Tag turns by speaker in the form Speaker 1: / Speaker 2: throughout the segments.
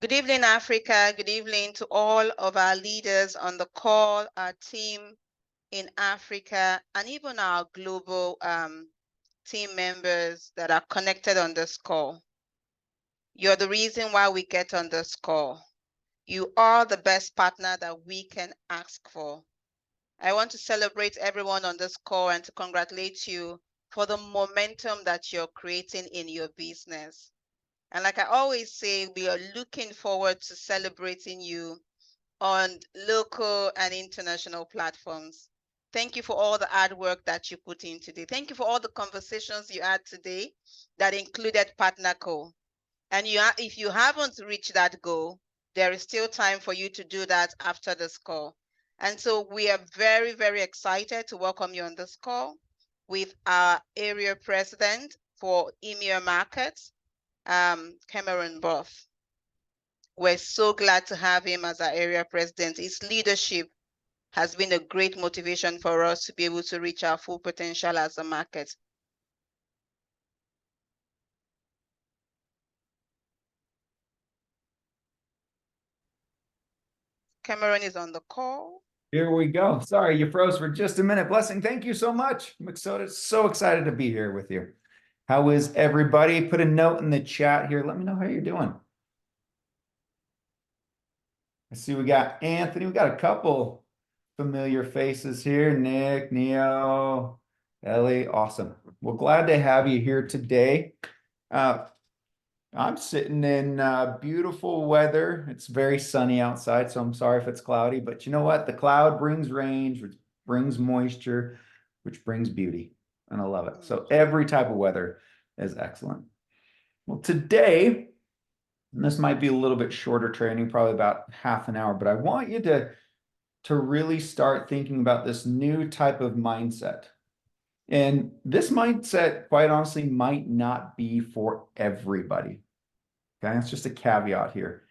Speaker 1: Good evening, Africa. Good evening to all of our leaders on the call, our team in Africa, and even our global team members that are connected on this call. You're the reason why we get on this call. You are the best partner that we can ask for. I want to celebrate everyone on this call and to congratulate you for the momentum that you're creating in your business. And like I always say, we are looking forward to celebrating you on local and international platforms. Thank you for all the hard work that you put in today. Thank you for all the conversations you had today that included Partner Co. And if you haven't reached that goal, there is still time for you to do that after this call. And so we are very, very excited to welcome you on this call with our area president for EMEA markets, Cameron Bott. We're so glad to have him as our area president. His leadership has been a great motivation for us to be able to reach our full potential as a market. Cameron is on the call.
Speaker 2: Here we go. Sorry, you froze for just a minute. Blessing, thank you so much. I'm so excited to be here with you. How is everybody? Put a note in the chat here. Let me know how you're doing. I see we got Anthony. We got a couple familiar faces here. Nick, Neo, Ellie. Awesome. Well, glad to have you here today. I'm sitting in beautiful weather. It's very sunny outside, so I'm sorry if it's cloudy, but you know what? The cloud brings rain, which brings moisture, which brings beauty, and I love it. So every type of weather is excellent. Well, today, and this might be a little bit shorter training, probably about half an hour, but I want you to really start thinking about this new type of mindset. And this mindset, quite honestly, might not be for everybody. Okay, that's just a caveat here.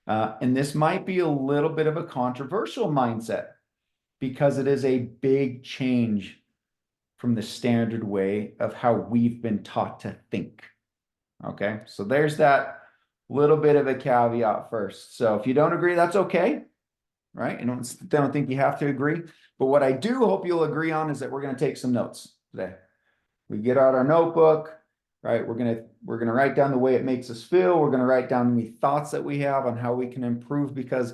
Speaker 2: And this might be a little bit of a controversial mindset because it is a big change from the standard way of how we've been taught to think. Okay, so there's that little bit of a caveat first. So if you don't agree, that's okay, right? I don't think you have to agree. But what I do hope you'll agree on is that we're going to take some notes today. We get out our notebook, right? We're gonna write down the way it makes us feel. We're gonna write down the thoughts that we have on how we can improve, because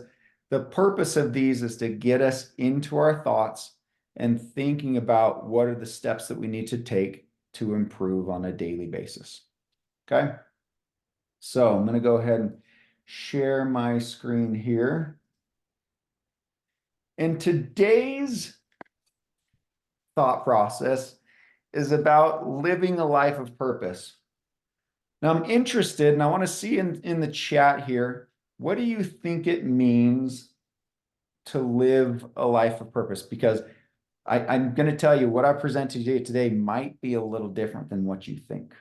Speaker 2: the purpose of these is to get us into our thoughts and thinking about what are the steps that we need to take to improve on a daily basis. Okay. So I'm gonna go ahead and share my screen here. And today's thought process is about living a life of purpose. Now I'm interested, and I want to see in the chat here, what do you think it means to live a life of purpose? Because I'm going to tell you what I present to you today might be a little different than what you think.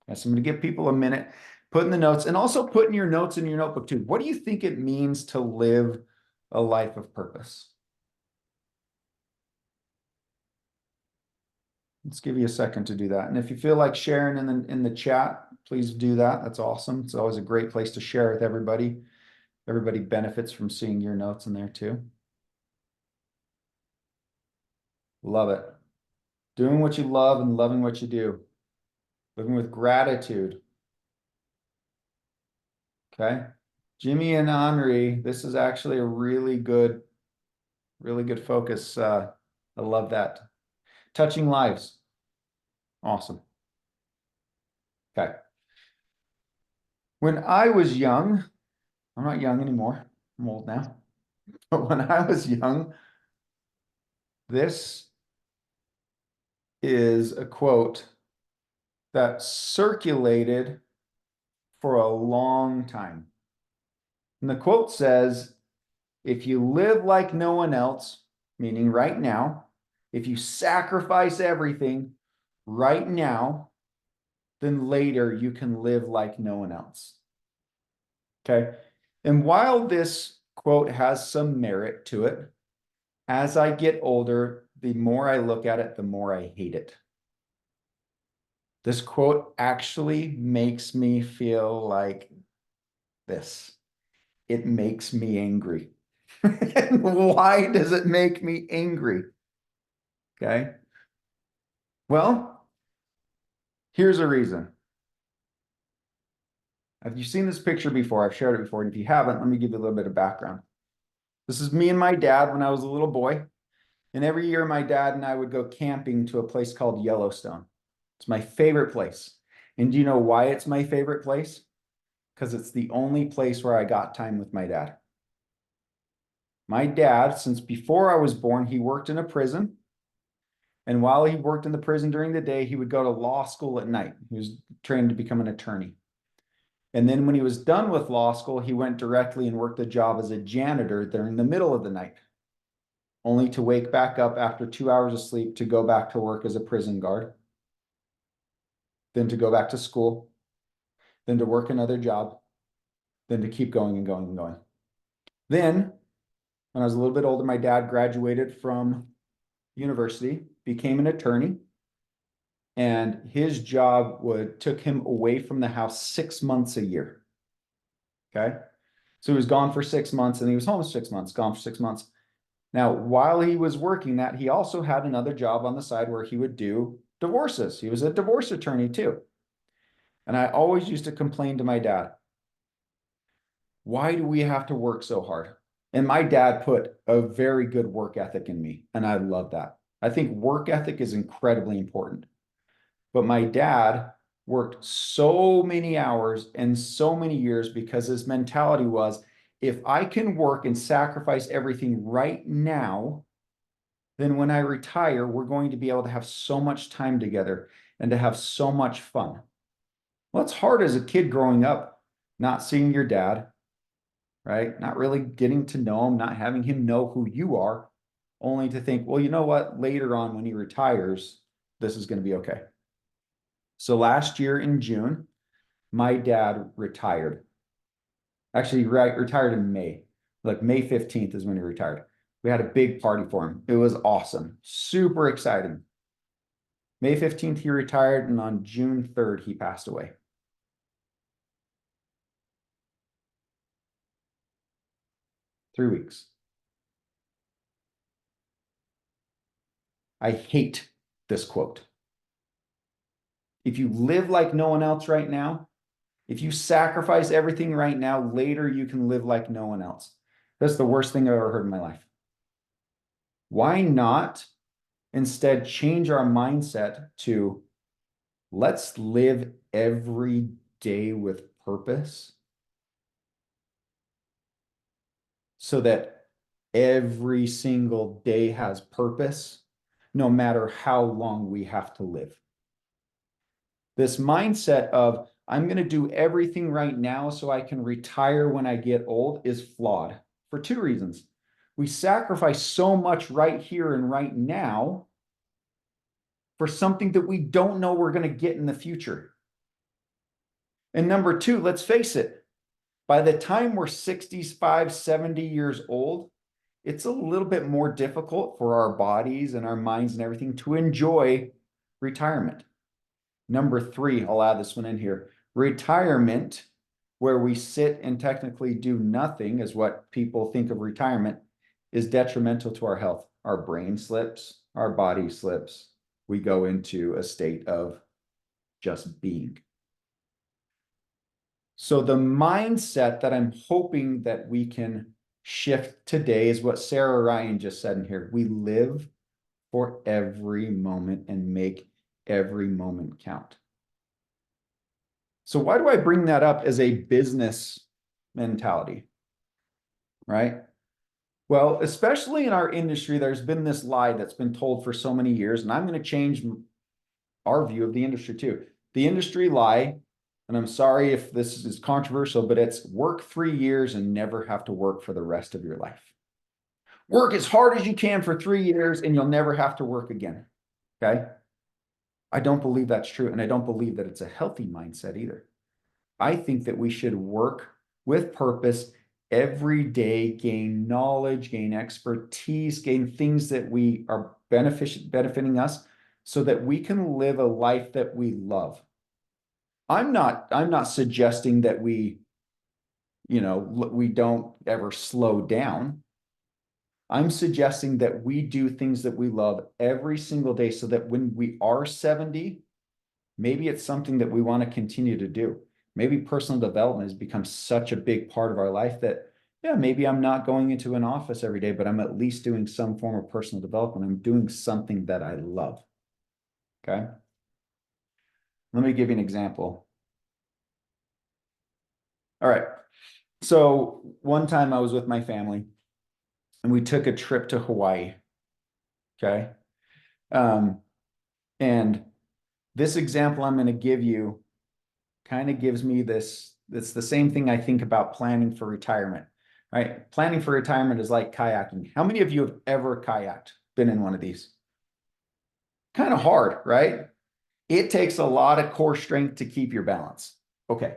Speaker 2: Okay, so I'm going to give people a minute, put in the notes, and also put in your notes in your notebook too. What do you think it means to live a life of purpose? Let's give you a second to do that. And if you feel like sharing in the chat, please do that. That's awesome. It's always a great place to share with everybody. Everybody benefits from seeing your notes in there too. Love it. Doing what you love and loving what you do. Living with gratitude. Okay. Jimmy and Henri, this is actually a really good focus. I love that. Touching lives. Awesome. Okay. When I was young, I'm not young anymore. I'm old now. But when I was young, this is a quote that circulated for a long time. And the quote says, if you live like no one else, meaning right now, if you sacrifice everything right now, then later you can live like no one else. Okay. And while this quote has some merit to it, as I get older, the more I look at it, the more I hate it. This quote actually makes me feel like this. It makes me angry. Why does it make me angry? Okay. Well, here's a reason. Have you seen this picture before? I've shared it before. And if you haven't, let me give you a little bit of background. This is me and my dad when I was a little boy. And every year, my dad and I would go camping to a place called Yellowstone. It's my favorite place. And do you know why it's my favorite place? Because it's the only place where I got time with my dad. My dad, since before I was born, he worked in a prison. And while he worked in the prison during the day, he would go to law school at night. He was trained to become an attorney. And then when he was done with law school, he went directly and worked a job as a janitor during the middle of the night, only to wake back up after 2 hours of sleep to go back to work as a prison guard, then to go back to school, then to work another job, then to keep going and going and going. Then, when I was a little bit older, my dad graduated from university, became an attorney, and his job took him away from the house 6 months a year. Okay. So he was gone for 6 months and he was home 6 months, gone for 6 months. Now, while he was working that, he also had another job on the side where he would do divorces. He was a divorce attorney too. And I always used to complain to my dad, why do we have to work so hard? And my dad put a very good work ethic in me, and I love that. I think work ethic is incredibly important. But my dad worked so many hours and so many years because his mentality was, if I can work and sacrifice everything right now, then when I retire, we're going to be able to have so much time together and to have so much fun. Well, it's hard as a kid growing up, not seeing your dad, right? Not really getting to know him, not having him know who you are, only to think, well, you know what? Later on, when he retires, this is going to be okay. So last year in June, my dad retired. Actually, retired in May. Like May 15th is when he retired. We had a big party for him. It was awesome. Super exciting. May 15th, he retired, and on June 3rd, he passed away. 3 weeks. I hate this quote. If you live like no one else right now, if you sacrifice everything right now, later you can live like no one else. That's the worst thing I've ever heard in my life. Why not instead change our mindset to let's live every day with purpose so that every single day has purpose, no matter how long we have to live. This mindset of I'm going to do everything right now so I can retire when I get old is flawed for two reasons. We sacrifice so much right here and right now for something that we don't know we're going to get in the future. And number two, let's face it, by the time we're 65, 70 years old, it's a little bit more difficult for our bodies and our minds and everything to enjoy retirement. Number three, I'll add this one in here. Retirement, where we sit and technically do nothing, is what people think of retirement, is detrimental to our health. Our brain slips, our body slips. We go into a state of just being. So the mindset that I'm hoping that we can shift today is what Sarah Ryan just said in here. We live for every moment and make every moment count. So why do I bring that up as a business mentality, right? Well, especially in our industry, there's been this lie that's been told for so many years, and I'm going to change our view of the industry too. The industry lie, and I'm sorry if this is controversial, but it's work 3 years and never have to work for the rest of your life. Work as hard as you can for 3 years and you'll never have to work again. Okay. I don't believe that's true. And I don't believe that it's a healthy mindset either. I think that we should work with purpose every day, gain knowledge, gain expertise, gain things that we are benefiting us so that we can live a life that we love. I'm not suggesting that we we don't ever slow down. I'm suggesting that we do things that we love every single day so that when we are 70, maybe it's something that we want to continue to do. Maybe personal development has become such a big part of our life that, yeah, maybe I'm not going into an office every day, but I'm at least doing some form of personal development. I'm doing something that I love. Okay. Let me give you an example. All right. So one time I was with my family and we took a trip to Hawaii. Okay. Um, and this example I'm going to give you kind of gives me this. It's the same thing I think about planning for retirement, right? Planning for retirement is like kayaking. How many of you have ever kayaked, been in one of these? Kind of hard, right? It takes a lot of core strength to keep your balance. Okay.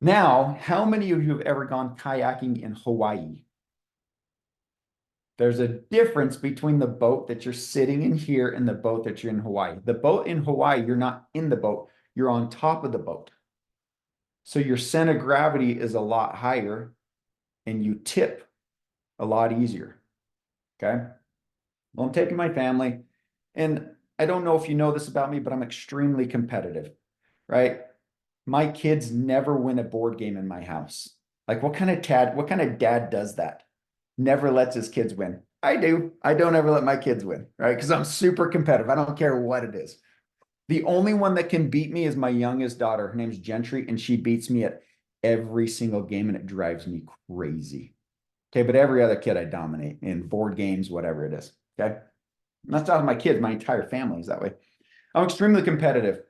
Speaker 2: Now, how many of you have ever gone kayaking in Hawaii? There's a difference between the boat that you're sitting in here and the boat that you're in Hawaii. The boat in Hawaii, you're not in the boat, you're on top of the boat. So your center of gravity is a lot higher and you tip a lot easier. Okay. Well, I'm taking my family, and I don't know if you know this about me, but I'm extremely competitive, right? My kids never win a board game in my house. Like, what kind of dad does that? Never lets his kids win. I do. I don't ever let my kids win, right? Because I'm super competitive. I don't care what it is. The only one that can beat me is my youngest daughter. Her name's Gentry, and she beats me at every single game, and it drives me crazy. Okay, but every other kid I dominate in board games, whatever it is. Okay. I'm not talking my kids, my entire family is that way. I'm extremely competitive.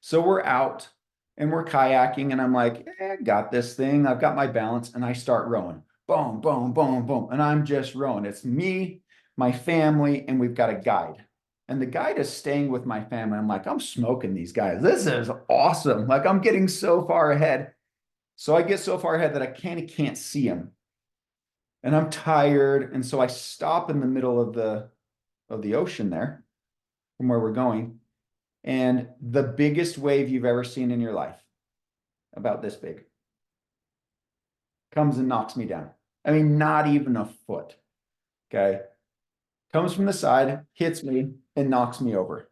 Speaker 2: So we're out and we're kayaking, and I'm like, I got this thing. I've got my balance, and I start rowing. Boom, boom, boom, boom. And I'm just rowing. It's me, my family, and we've got a guide. And the guide is staying with my family. I'm like, I'm smoking these guys. This is awesome. Like, I'm getting so far ahead. So I get so far ahead that I can't see him. And I'm tired. And so I stop in the middle of the ocean there from where we're going. And the biggest wave you've ever seen in your life, about this big, comes and knocks me down. I mean, not even a foot. Okay. Comes from the side, hits me, and knocks me over.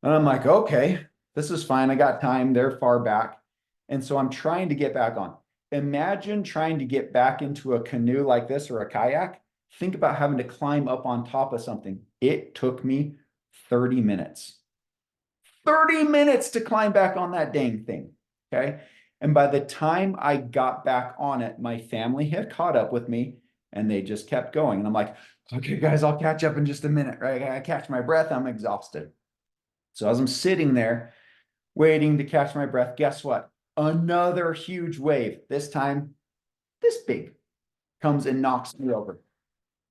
Speaker 2: And I'm like, okay, this is fine. I got time. They're far back. And so I'm trying to get back on. Imagine trying to get back into a canoe like this or a kayak. Think about having to climb up on top of something. It took me 30 minutes. 30 minutes to climb back on that dang thing. Okay. And by the time I got back on it, my family had caught up with me and they just kept going. And I'm like, okay, guys, I'll catch up in just a minute, right? I catch my breath. I'm exhausted. So as I'm sitting there waiting to catch my breath, guess what? Another huge wave, this time this big, comes and knocks me over.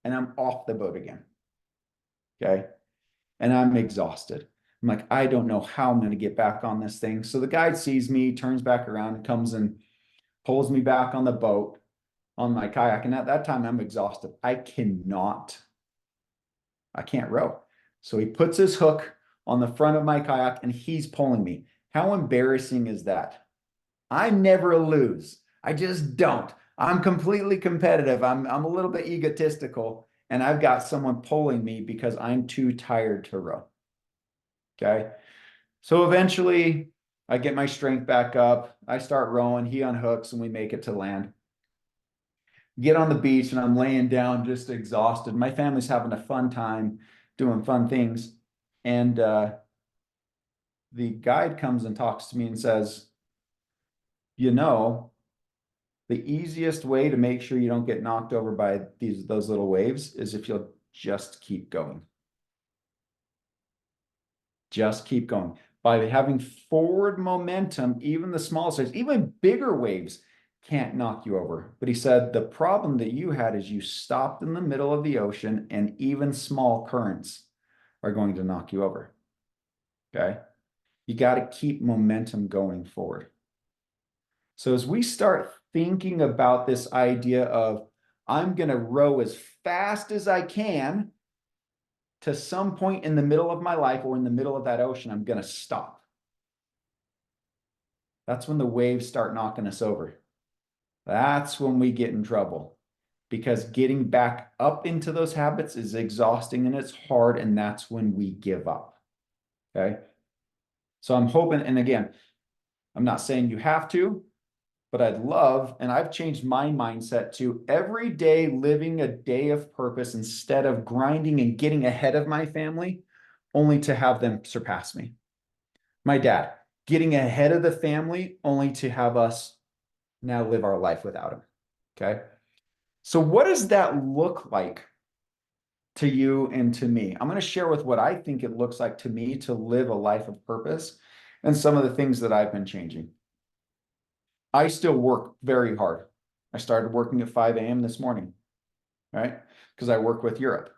Speaker 2: And I'm off the boat again. Okay. And I'm exhausted. I'm like, I don't know how I'm going to get back on this thing. So the guide sees me, turns back around, comes and pulls me back on the boat on my kayak. And at that time, I'm exhausted. I can't row. So he puts his hook on the front of my kayak and he's pulling me. How embarrassing is that? I never lose. I just don't. I'm completely competitive. I'm a little bit egotistical, and I've got someone pulling me because I'm too tired to row. Okay. So eventually I get my strength back up. I start rowing. He unhooks and we make it to land. Get on the beach and I'm laying down just exhausted. My family's having a fun time doing fun things. And the guide comes and talks to me and says, you know, the easiest way to make sure you don't get knocked over by those little waves is if you'll just keep going. Just keep going. By having forward momentum, even the smallest waves, even bigger waves can't knock you over. But he said the problem that you had is you stopped in the middle of the ocean and even small currents are going to knock you over. Okay. You got to keep momentum going forward. So as we start thinking about this idea of I'm going to row as fast as I can to some point in the middle of my life or in the middle of that ocean, I'm going to stop. That's when the waves start knocking us over. That's when we get in trouble because getting back up into those habits is exhausting and it's hard. And that's when we give up. Okay. So I'm hoping, and again, I'm not saying you have to, but I'd love, and I've changed my mindset to every day living a day of purpose instead of grinding and getting ahead of my family, only to have them surpass me. My dad, getting ahead of the family, only to have us now live our life without him. Okay. So, what does that look like to you and to me? I'm going to share with what I think it looks like to me to live a life of purpose and some of the things that I've been changing. I still work very hard. I started working at 5 a.m. this morning, right? Because I work with Europe.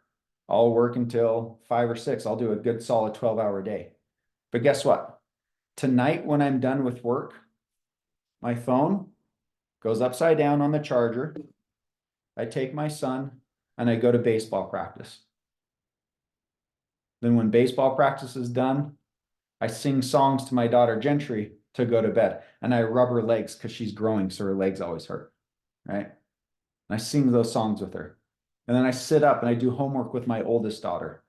Speaker 2: I'll work until 5 or 6. I'll do a good solid 12-hour day. But guess what? Tonight, when I'm done with work, my phone goes upside down on the charger. I take my son and I go to baseball practice. Then when baseball practice is done, I sing songs to my daughter Gentry to go to bed. And I rub her legs because she's growing, so her legs always hurt, right? And I sing those songs with her. And then I sit up and I do homework with my oldest daughter.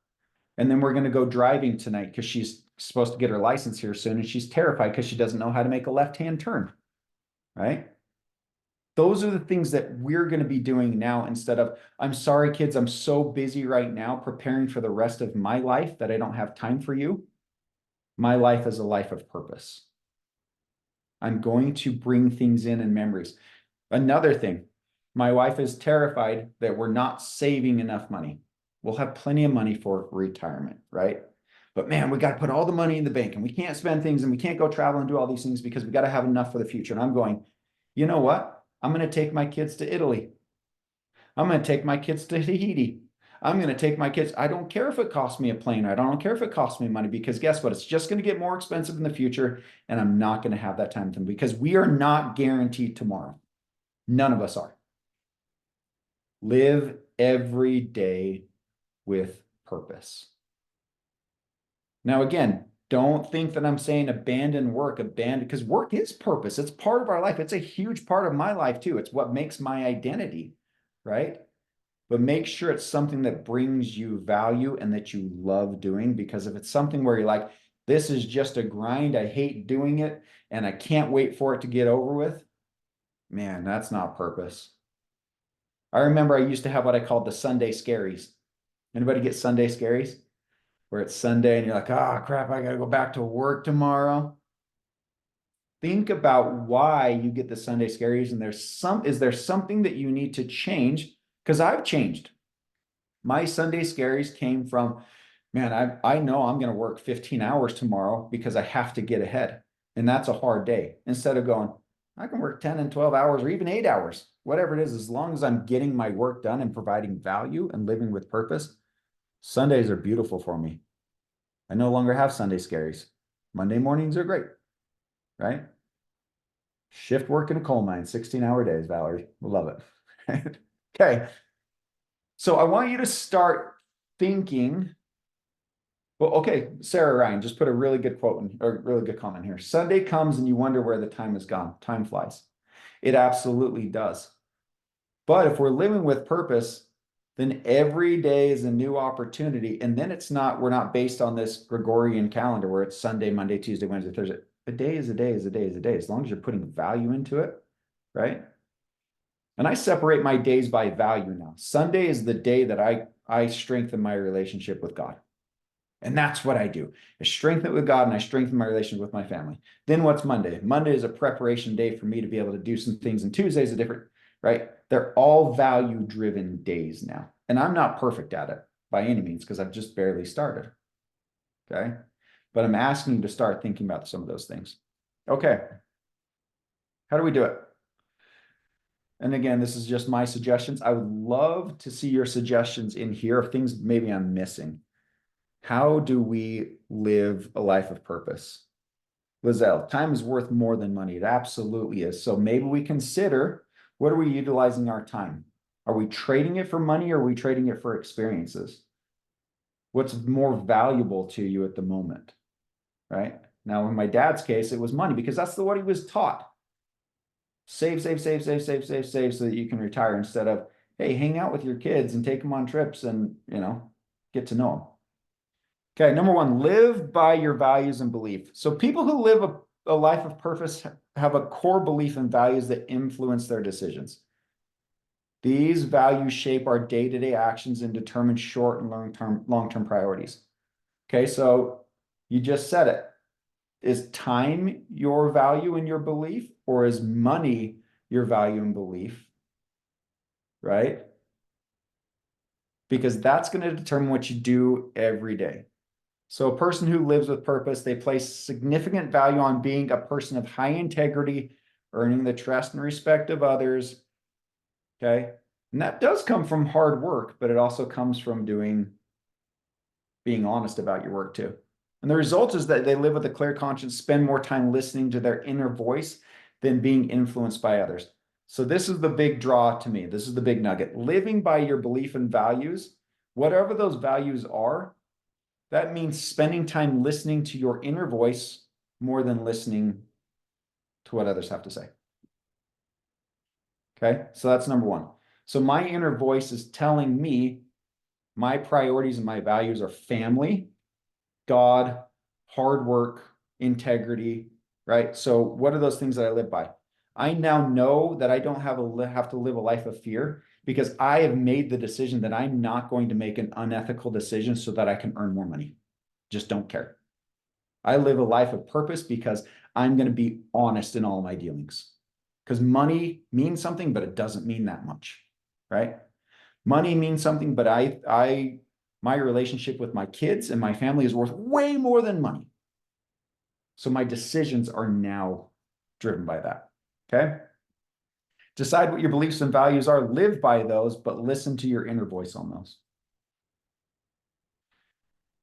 Speaker 2: And then we're going to go driving tonight because she's supposed to get her license here soon. And she's terrified because she doesn't know how to make a left-hand turn, right? Those are the things that we're going to be doing now instead of, I'm sorry, kids, I'm so busy right now preparing for the rest of my life that I don't have time for you. My life is a life of purpose. I'm going to bring things in and memories. Another thing, my wife is terrified that we're not saving enough money. We'll have plenty of money for retirement, right? But man, we got to put all the money in the bank and we can't spend things and we can't go travel and do all these things because we got to have enough for the future. And I'm going, you know what? I'm going to take my kids to Italy. I'm going to take my kids to Tahiti. I'm going to take my kids. I don't care if it costs me a plane ride. I don't care if it costs me money because guess what? It's just going to get more expensive in the future. And I'm not going to have that time with them because we are not guaranteed tomorrow. None of us are. Live every day with purpose. Now, again, don't think that I'm saying abandon work, because work is purpose. It's part of our life. It's a huge part of my life too. It's what makes my identity, right? But make sure it's something that brings you value and that you love doing, because if it's something where you're like, this is just a grind, I hate doing it, and I can't wait for it to get over with, man, that's not purpose. I remember I used to have what I called the Sunday scaries. Anybody get Sunday scaries? Where it's Sunday and you're like, oh crap, I gotta go back to work tomorrow. Think about why you get the Sunday scaries, and is there something that you need to change? Because I've changed. My Sunday scaries came from, man, I know I'm gonna work 15 hours tomorrow because I have to get ahead. And that's a hard day. Instead of going, I can work 10 and 12 hours or even 8 hours, whatever it is, as long as I'm getting my work done and providing value and living with purpose. Sundays are beautiful for me. I no longer have Sunday scaries. Monday mornings are great, right? Shift work in a coal mine, 16-hour days, Valerie. We love it. Okay. So I want you to start thinking. Well, okay, Sarah Ryan just put a really good quote in, or really good comment here. Sunday comes and you wonder where the time has gone. Time flies. It absolutely does. But if we're living with purpose, then every day is a new opportunity. And then we're not based on this Gregorian calendar where it's Sunday, Monday, Tuesday, Wednesday, Thursday. A day is a day is a day is a day, as long as you're putting value into it, right? And I separate my days by value now. Sunday is the day that I strengthen my relationship with God. And that's what I do. I strengthen it with God and I strengthen my relationship with my family. Then what's Monday? Monday is a preparation day for me to be able to do some things. And Tuesday is a different, right? They're all value driven days now. And I'm not perfect at it by any means because I've just barely started. Okay. But I'm asking you to start thinking about some of those things. Okay. How do we do it? And again, this is just my suggestions. I would love to see your suggestions in here of things maybe I'm missing. How do we live a life of purpose? Lizelle, time is worth more than money. It absolutely is. So maybe we consider, what are we utilizing our time? Are we trading it for money or are we trading it for experiences? What's more valuable to you at the moment, right? Now, in my dad's case, it was money because that's what he was taught. Save, save, save, save, save, save, save so that you can retire instead of, hey, hang out with your kids and take them on trips and, get to know them. Okay, number one, live by your values and belief. So people who live a life of purpose have a core belief and values that influence their decisions. These values shape our day-to-day actions and determine short and long-term priorities. Okay, so you just said it. Is time your value and your belief, or is money your value and belief? Right? Because that's going to determine what you do every day. So a person who lives with purpose, they place significant value on being a person of high integrity, earning the trust and respect of others. Okay. And that does come from hard work, but it also comes from being honest about your work too. And the result is that they live with a clear conscience, spend more time listening to their inner voice than being influenced by others. So this is the big draw to me. This is the big nugget. Living by your belief and values, whatever those values are, that means spending time listening to your inner voice more than listening to what others have to say. Okay, so that's number one. So my inner voice is telling me my priorities and my values are family, God, hard work, integrity, right? So what are those things that I live by? I now know that I don't have to live a life of fear because I have made the decision that I'm not going to make an unethical decision so that I can earn more money. Just don't care. I live a life of purpose because I'm going to be honest in all my dealings. Because money means something, but it doesn't mean that much, right? Money means something, but my relationship with my kids and my family is worth way more than money. So my decisions are now driven by that. Okay. Decide what your beliefs and values are, live by those, but listen to your inner voice on those.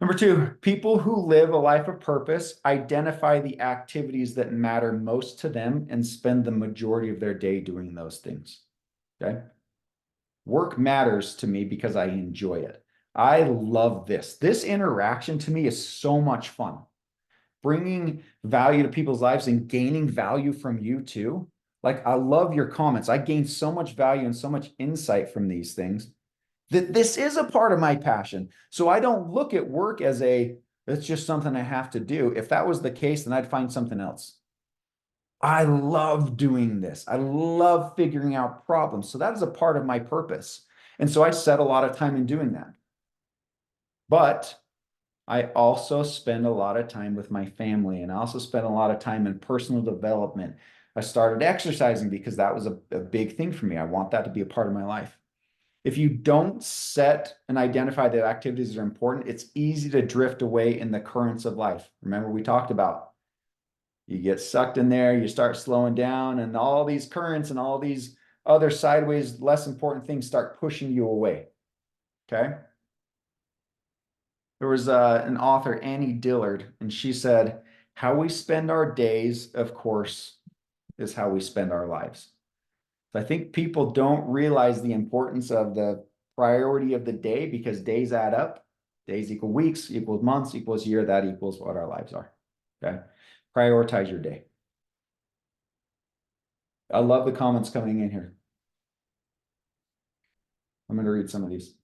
Speaker 2: Number two, people who live a life of purpose identify the activities that matter most to them and spend the majority of their day doing those things. Okay. Work matters to me because I enjoy it. I love this. This interaction to me is so much fun. Bringing value to people's lives and gaining value from you too. Like, I love your comments. I gain so much value and so much insight from these things that this is a part of my passion. So I don't look at work as it's just something I have to do. If that was the case, then I'd find something else. I love doing this. I love figuring out problems. So that is a part of my purpose. And so I set a lot of time in doing that. But I also spend a lot of time with my family, and I also spend a lot of time in personal development. I started exercising because that was a big thing for me. I want that to be a part of my life. If you don't set and identify that activities are important, it's easy to drift away in the currents of life. Remember, we talked about you get sucked in there, you start slowing down, and all these currents and all these other sideways, less important things start pushing you away. Okay. There was an author, Annie Dillard, and she said, how we spend our days, of course, is how we spend our lives. So I think people don't realize the importance of the priority of the day because days add up. Days equal weeks, equals months, equals year. That equals what our lives are. Okay. Prioritize your day. I love the comments coming in here. I'm going to read some of these.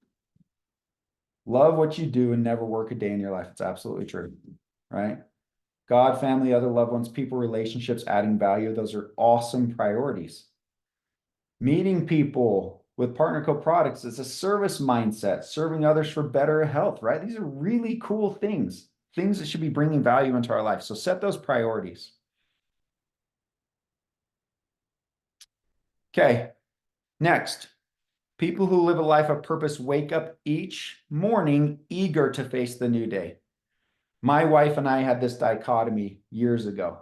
Speaker 2: Love what you do and never work a day in your life. It's absolutely true, right? God, family, other loved ones, people, relationships, adding value. Those are awesome priorities. Meeting people with Partner Co products, it's a service mindset, serving others for better health, right? These are really cool things that should be bringing value into our life. So set those priorities. Okay, next. People who live a life of purpose wake up each morning eager to face the new day. My wife and I had this dichotomy years ago.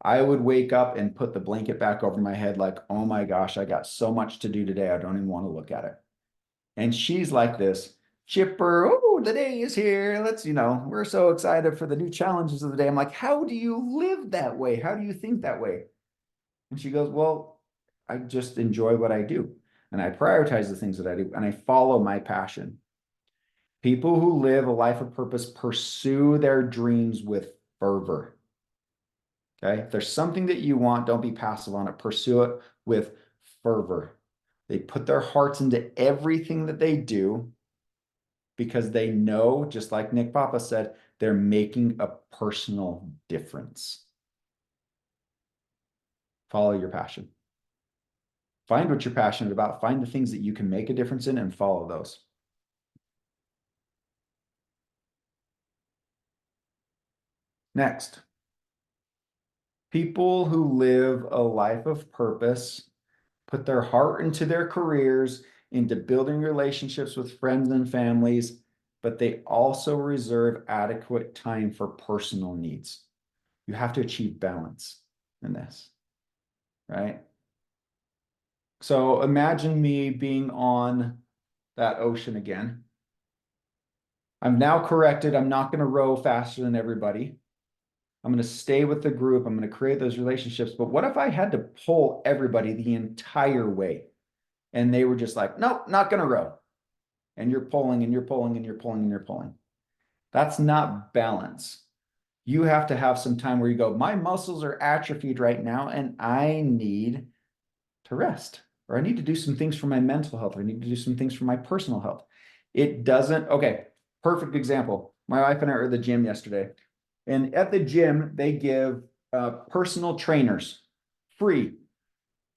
Speaker 2: I would wake up and put the blanket back over my head like, oh my gosh, I got so much to do today. I don't even want to look at it. And she's like this, chipper, oh, the day is here. Let's, we're so excited for the new challenges of the day. I'm like, how do you live that way? How do you think that way? And she goes, well, I just enjoy what I do. And I prioritize the things that I do and I follow my passion. People who live a life of purpose pursue their dreams with fervor. Okay. If there's something that you want, don't be passive on it. Pursue it with fervor. They put their hearts into everything that they do because they know, just like Nick Papa said, they're making a personal difference. Follow your passion. Find what you're passionate about. Find the things that you can make a difference in and follow those. Next, people who live a life of purpose put their heart into their careers, into building relationships with friends and families, but they also reserve adequate time for personal needs. You have to achieve balance in this, right? So imagine me being on that ocean again. I'm now corrected. I'm not going to row faster than everybody. I'm going to stay with the group. I'm going to create those relationships. But what if I had to pull everybody the entire way? And they were just like, nope, not going to row. And you're pulling and you're pulling and you're pulling and you're pulling. That's not balance. You have to have some time where you go, my muscles are atrophied right now and I need to rest, or I need to do some things for my mental health, or I need to do some things for my personal health. It doesn't, okay, perfect example. My wife and I were at the gym yesterday, and at the gym, they give personal trainers free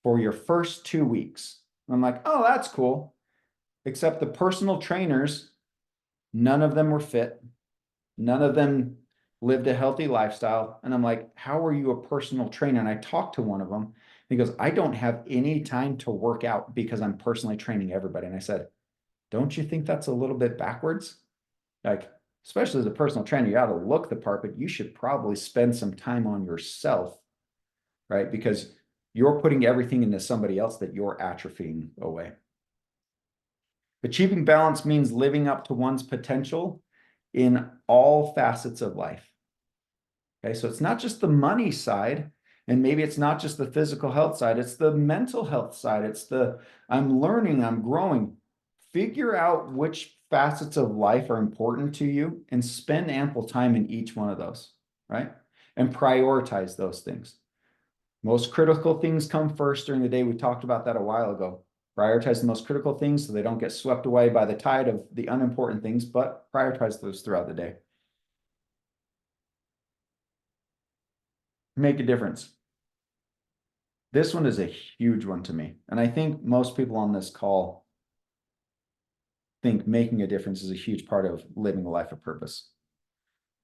Speaker 2: for your first 2 weeks. I'm like, oh, that's cool. Except the personal trainers, none of them were fit. None of them lived a healthy lifestyle. And I'm like, how are you a personal trainer? And I talked to one of them. He goes, I don't have any time to work out because I'm personally training everybody. And I said, don't you think that's a little bit backwards? Like, especially as a personal trainer, you got to look the part, but you should probably spend some time on yourself, right? Because you're putting everything into somebody else that you're atrophying away. Achieving balance means living up to one's potential in all facets of life. Okay, so it's not just the money side, and maybe it's not just the physical health side, it's the mental health side. It's the I'm learning, I'm growing. Figure out which facets of life are important to you and spend ample time in each one of those, right? And prioritize those things. Most critical things come first during the day. We talked about that a while ago. Prioritize the most critical things so they don't get swept away by the tide of the unimportant things, but prioritize those throughout the day. Make a difference. This one is a huge one to me. And I think most people on this call think making a difference is a huge part of living a life of purpose.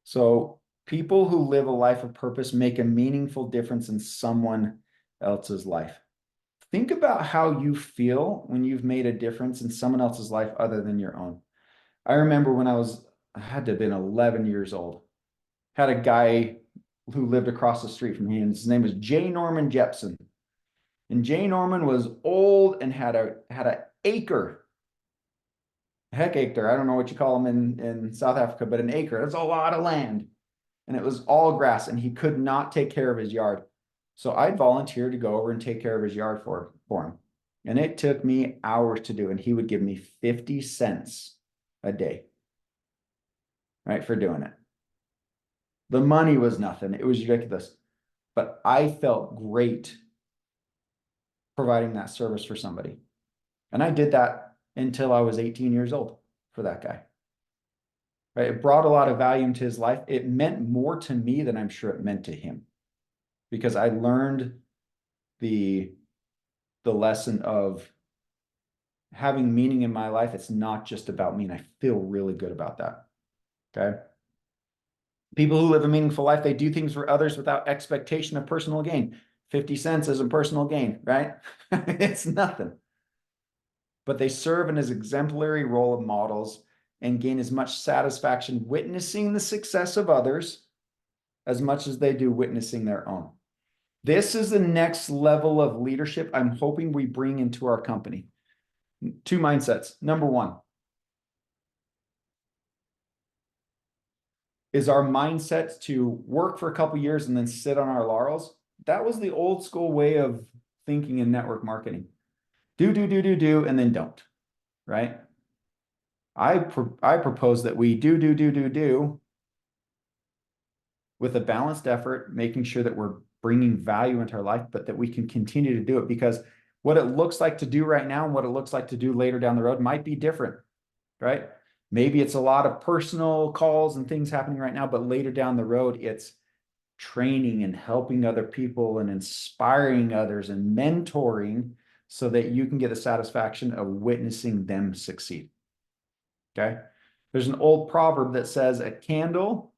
Speaker 2: So people who live a life of purpose make a meaningful difference in someone else's life. Think about how you feel when you've made a difference in someone else's life other than your own. I remember when I had to have been 11 years old, had a guy who lived across the street from me, and his name was J. Norman Jepson. And J. Norman was old and had an acre, hectare. I don't know what you call them in South Africa, but an acre. That's a lot of land. And it was all grass, and he could not take care of his yard. So I volunteered to go over and take care of his yard for him. And it took me hours to do, and he would give me 50 cents a day, right, for doing it. The money was nothing. It was ridiculous. But I felt great providing that service for somebody. And I did that until I was 18 years old for that guy. Right? It brought a lot of value into his life. It meant more to me than I'm sure it meant to him, because I learned the lesson of having meaning in my life. It's not just about me, and I feel really good about that. Okay. People who live a meaningful life, they do things for others without expectation of personal gain. 50 cents isn't personal gain, right? It's nothing. But they serve in as exemplary role of models and gain as much satisfaction witnessing the success of others as much as they do witnessing their own. This is the next level of leadership I'm hoping we bring into our company. Two mindsets. Number one is our mindset to work for a couple years and then sit on our laurels. That was the old school way of thinking in network marketing. Do, and then don't, right? I propose that we do with a balanced effort, making sure that we're bringing value into our life, but that we can continue to do it, because what it looks like to do right now and what it looks like to do later down the road might be different, right? Maybe it's a lot of personal calls and things happening right now, but later down the road, it's training and helping other people and inspiring others and mentoring so that you can get the satisfaction of witnessing them succeed. Okay. There's an old proverb that says a candle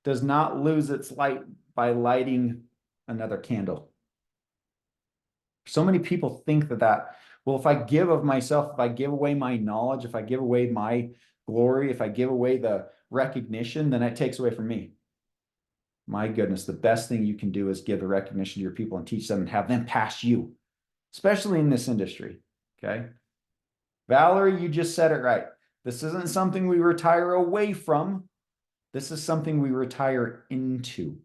Speaker 2: does not lose its light by lighting another candle. So many people think that, well, if I give of myself, if I give away my knowledge, if I give away my glory, if I give away the recognition, then it takes away from me. My goodness, the best thing you can do is give the recognition to your people and teach them and have them pass you, especially in this industry. Okay. Valerie, you just said it right. This isn't something we retire away from. This is something we retire into.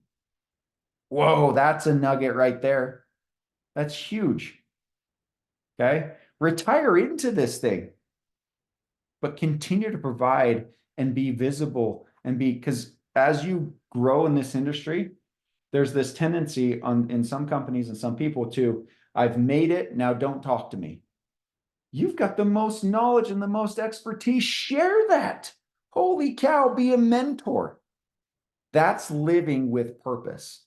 Speaker 2: Whoa, that's a nugget right there. That's huge. Okay. Retire into this thing, but continue to provide and be visible and be, because as you grow in this industry, there's this tendency in some companies and some people to, I've made it, now don't talk to me. You've got the most knowledge and the most expertise. Share that. Holy cow, be a mentor. That's living with purpose.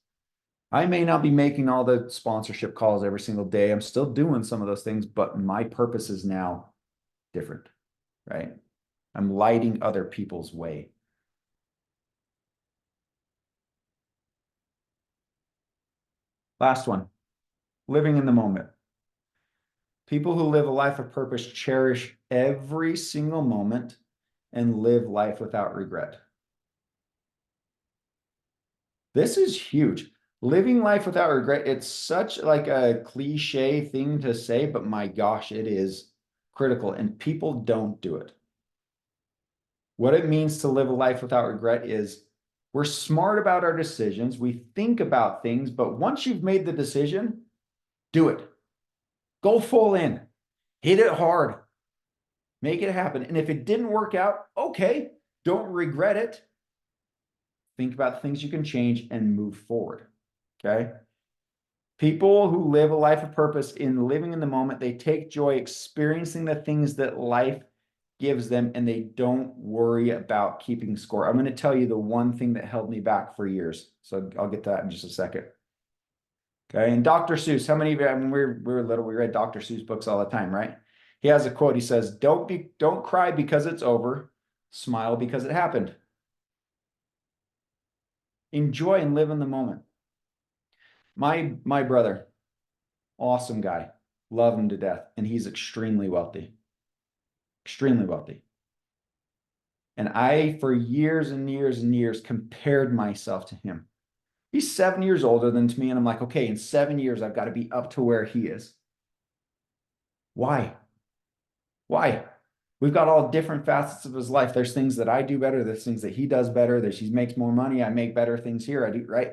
Speaker 2: I may not be making all the sponsorship calls every single day. I'm still doing some of those things, but my purpose is now different, right? I'm lighting other people's way. Last one, living in the moment. People who live a life of purpose cherish every single moment and live life without regret. This is huge. Living life without regret, it's such like a cliche thing to say, but my gosh, it is critical, and people don't do it. What it means to live a life without regret is we're smart about our decisions. We think about things, but once you've made the decision, do it. Go full in, hit it hard, make it happen. And if it didn't work out, okay, don't regret it. Think about the things you can change and move forward. Okay. People who live a life of purpose in living in the moment, they take joy experiencing the things that life gives them, and they don't worry about keeping score. I'm going to tell you the one thing that held me back for years. So I'll get to that in just a second. Okay. And Dr. Seuss, how many of you, I mean, we were little, we read Dr. Seuss books all the time, right? He has a quote. He says, don't cry because it's over. Smile because it happened. Enjoy and live in the moment. My brother, awesome guy, love him to death, and he's extremely wealthy. Extremely wealthy. And I, for years and years and years, compared myself to him. He's 7 years older than me, and I'm like, okay, in 7 years, I've got to be up to where he is. Why? Why? We've got all different facets of his life. There's things that I do better. There's things that he does better. That he makes more money. I make better things here. I do, right?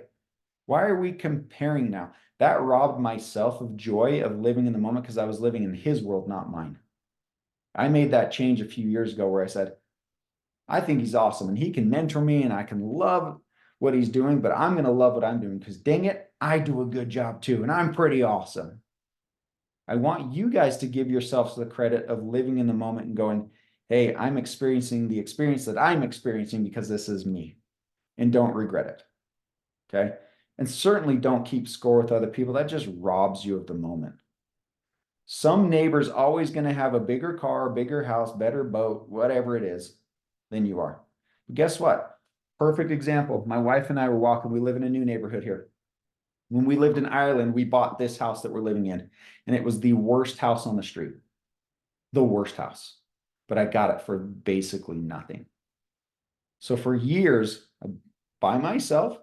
Speaker 2: Why are we comparing now? That robbed myself of joy of living in the moment because I was living in his world, not mine. I made that change a few years ago where I said, I think he's awesome and he can mentor me and I can love what he's doing, but I'm going to love what I'm doing because dang it, I do a good job too. And I'm pretty awesome. I want you guys to give yourselves the credit of living in the moment and going, hey, I'm experiencing the experience that I'm experiencing because this is me, and don't regret it. Okay. And certainly don't keep score with other people. That just robs you of the moment. Some neighbor's always going to have a bigger car, bigger house, better boat, whatever it is, than you are. But guess what? Perfect example. My wife and I were walking. We live in a new neighborhood here. When we lived in Ireland, we bought this house that we're living in, and it was the worst house on the street. The worst house. But I got it for basically nothing. So for years, by myself,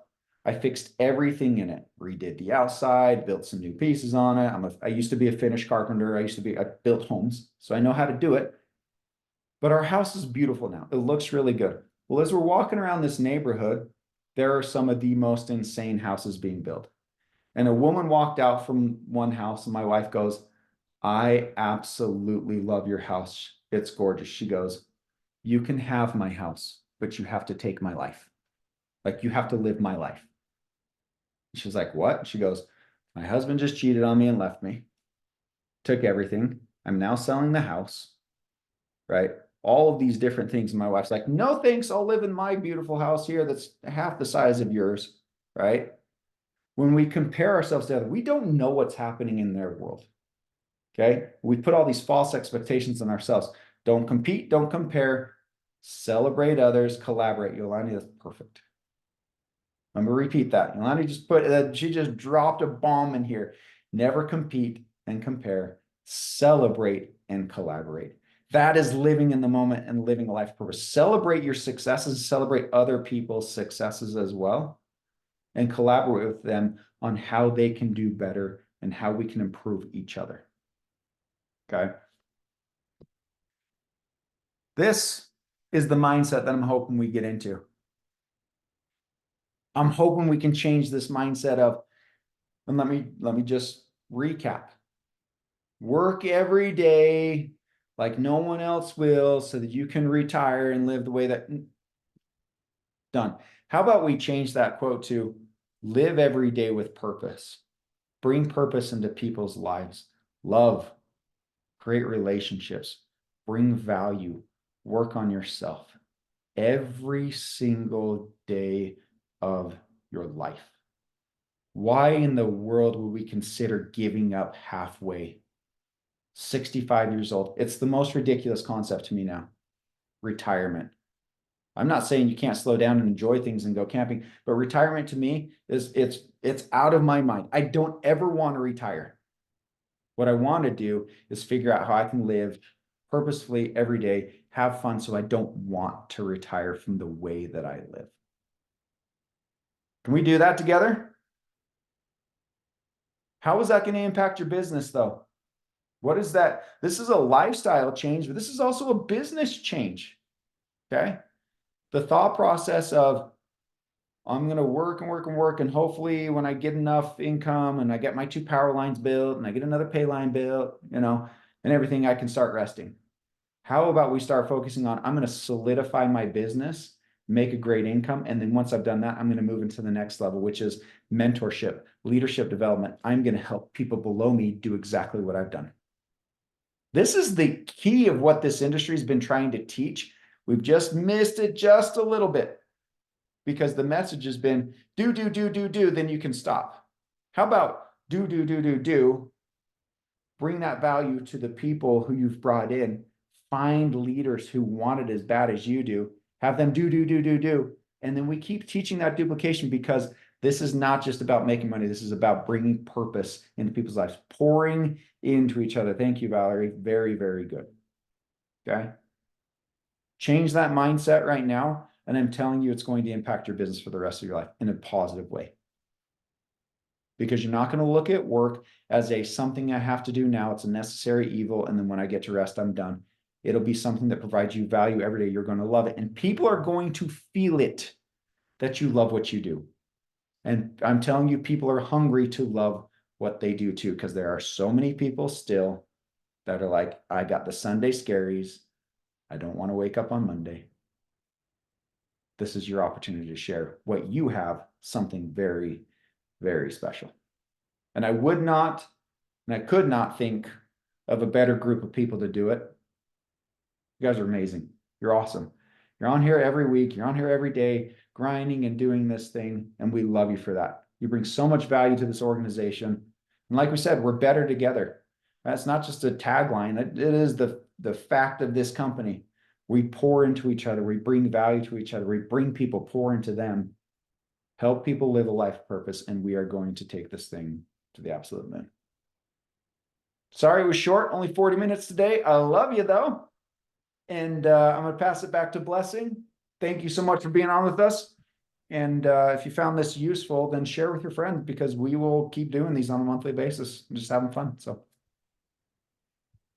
Speaker 2: I fixed everything in it, redid the outside, built some new pieces on it. I used to be a finished carpenter. I built homes, so I know how to do it. But our house is beautiful now. It looks really good. Well, as we're walking around this neighborhood, there are some of the most insane houses being built. And a woman walked out from one house, and my wife goes, I absolutely love your house. It's gorgeous. She goes, you can have my house, but you have to take my life. Like you have to live my life. She's like, what? She goes, my husband just cheated on me and left me, took everything. I'm now selling the house, right? All of these different things. And my wife's like, no, thanks. I'll live in my beautiful house here that's half the size of yours, right? When we compare ourselves to others, we don't know what's happening in their world. Okay. We put all these false expectations on ourselves. Don't compete, don't compare, celebrate others, collaborate. Yolani, that's perfect. I'm gonna repeat that. Yolani just put she just dropped a bomb in here. Never compete and compare, celebrate and collaborate. That is living in the moment and living a life of purpose. Celebrate your successes, celebrate other people's successes as well, and collaborate with them on how they can do better and how we can improve each other. Okay. This is the mindset that I'm hoping we get into. I'm hoping we can change this mindset of, and let me just recap. Work every day like no one else will so that you can retire and live the way that done. How about we change that quote to live every day with purpose, bring purpose into people's lives, love, create relationships, bring value, work on yourself every single day of your life. Why in the world would we consider giving up halfway? 65 years old. It's the most ridiculous concept to me now. Retirement. I'm not saying you can't slow down and enjoy things and go camping, but retirement to me is it's out of my mind. I don't ever want to retire. What I want to do is figure out how I can live purposefully every day, have fun so I don't want to retire from the way that I live. Can we do that together? How is that going to impact your business though? What is that? This is a lifestyle change, but this is also a business change. Okay. The thought process of I'm going to work and work and work. And hopefully when I get enough income and I get my 2 power lines built and I get another pay line built, and everything, I can start resting. How about we start focusing on, I'm going to solidify my business, make a great income. And then once I've done that, I'm going to move into the next level, which is mentorship, leadership development. I'm going to help people below me do exactly what I've done. This is the key of what this industry has been trying to teach. We've just missed it just a little bit because the message has been do, then you can stop. How about do, bring that value to the people who you've brought in, find leaders who want it as bad as you do, have them do. And then we keep teaching that duplication because this is not just about making money. This is about bringing purpose into people's lives, pouring into each other. Thank you, Valerie. Very, very good. Okay. Change that mindset right now. And I'm telling you, it's going to impact your business for the rest of your life in a positive way. Because you're not going to look at work as a something I have to do now. It's a necessary evil. And then when I get to rest, I'm done. It'll be something that provides you value every day. You're going to love it. And people are going to feel it that you love what you do. And I'm telling you, people are hungry to love what they do too, because there are so many people still that are like, I got the Sunday scaries. I don't want to wake up on Monday. This is your opportunity to share what you have, something very, very special. And I would not, and I could not think of a better group of people to do it. You guys are amazing. You're awesome. You're on here every week. You're on here every day, grinding and doing this thing. And we love you for that. You bring so much value to this organization. And like we said, we're better together. That's not just a tagline. It is the fact of this company. We pour into each other. We bring value to each other. We bring people, pour into them, help people live a life of purpose. And we are going to take this thing to the absolute moon. Sorry it was short, only 40 minutes today. I love you though. And I'm going to pass it back to Blessing. Thank you so much for being on with us. And if you found this useful, then share with your friends because we will keep doing these on a monthly basis, just having fun. So.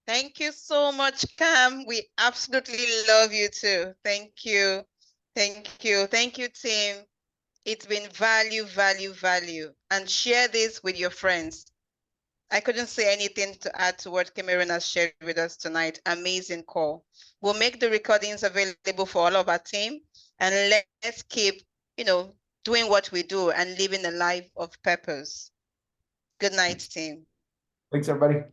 Speaker 1: Thank you so much, Cam. We absolutely love you too. Thank you. Thank you. Thank you, team. It's been value. And share this with your friends. I couldn't say anything to add to what Cameron has shared with us tonight. Amazing call. We'll make the recordings available for all of our team. And let's keep, doing what we do and living a life of purpose. Good night, team.
Speaker 2: Thanks, everybody.